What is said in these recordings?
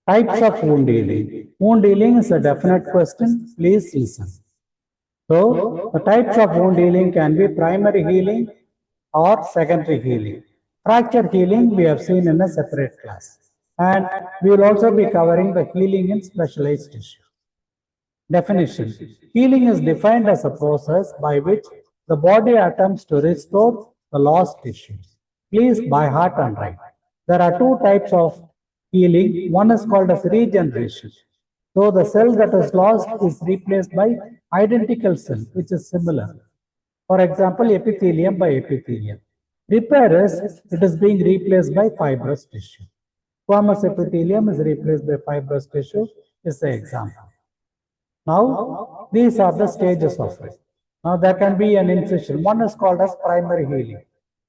Types of wound healing. Wound healing is a definite question. Please listen. So, the types of wound healing can be primary healing or secondary healing. Fracture healing we have seen in a separate class. And we will also be covering the healing in specialized tissue. Definition. Healing is defined as a process by which the body attempts to restore the lost tissues. Please by heart and write. There are two types of healing. One is called as regeneration. So the cell that is lost is replaced by identical cell which is similar. For example, epithelium by epithelium. Repair is it is being replaced by fibrous tissue. Squamous epithelium is replaced by fibrous tissue is the example. Now, these are the stages of it. Now, there can be an incision. One is called as primary healing.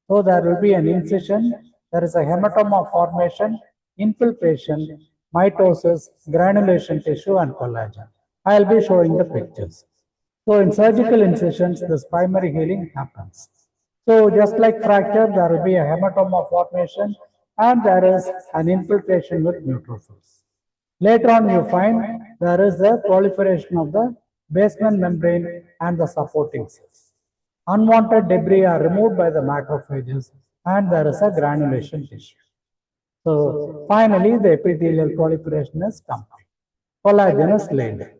So, there will be an incision, there is a hematoma formation, infiltration, mitosis, granulation tissue, and collagen. I will be showing the pictures. So, in surgical incisions, this primary healing happens. So, just like fracture, there will be a hematoma formation, and there is an infiltration with neutrophils. Later on, you find there is a proliferation of the basement membrane and the supporting cells. Unwanted debris are removed by the macrophages, and there is a granulation tissue. So, finally, the epithelial proliferation is complete. Collagen is laid.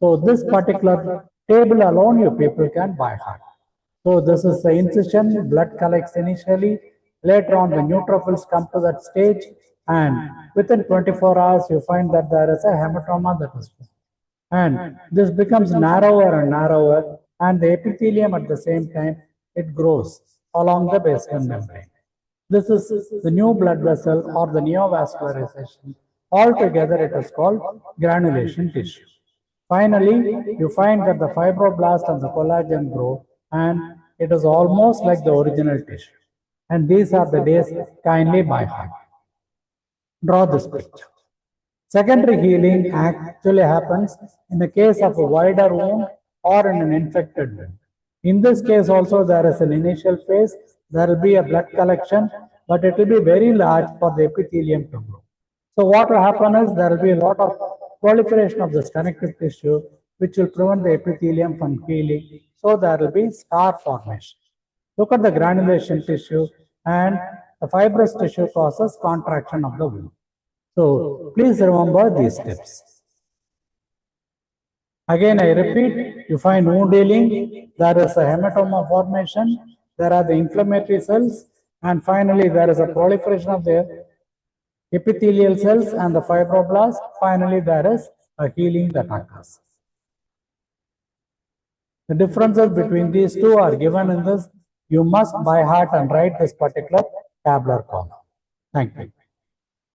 So, this particular table alone, you people can by heart. So, this is the incision, blood collects initially. Later on, the neutrophils come to that stage, and within 24 hours, you find that there is a hematoma that is formed. And this becomes narrower and narrower, and the epithelium at the same time, it grows along the basement membrane. This is the new blood vessel or the neovascularization. Altogether, it is called granulation tissue. Finally, you find that the fibroblast and the collagen grow, and it is almost like the original tissue. And these are the days kindly by heart. Draw this picture. Secondary healing actually happens in the case of a wider wound or in an infected wound. In this case also there is an initial phase, there will be a blood collection, but it will be very large for the epithelium to grow. So what will happen is there will be a lot of proliferation of the stenectic tissue which will prevent the epithelium from healing. So there will be scar formation. Look at the granulation tissue, and the fibrous tissue causes contraction of the wound. So please remember these steps. Again, I repeat, you find wound healing, there is a hematoma formation, there are the inflammatory cells, and finally there is a proliferation of the epithelial cells and the fibroblasts. Finally, there is a healing that occurs. The differences between these two are given in this. You must by heart and write this particular tabular column. Thank you.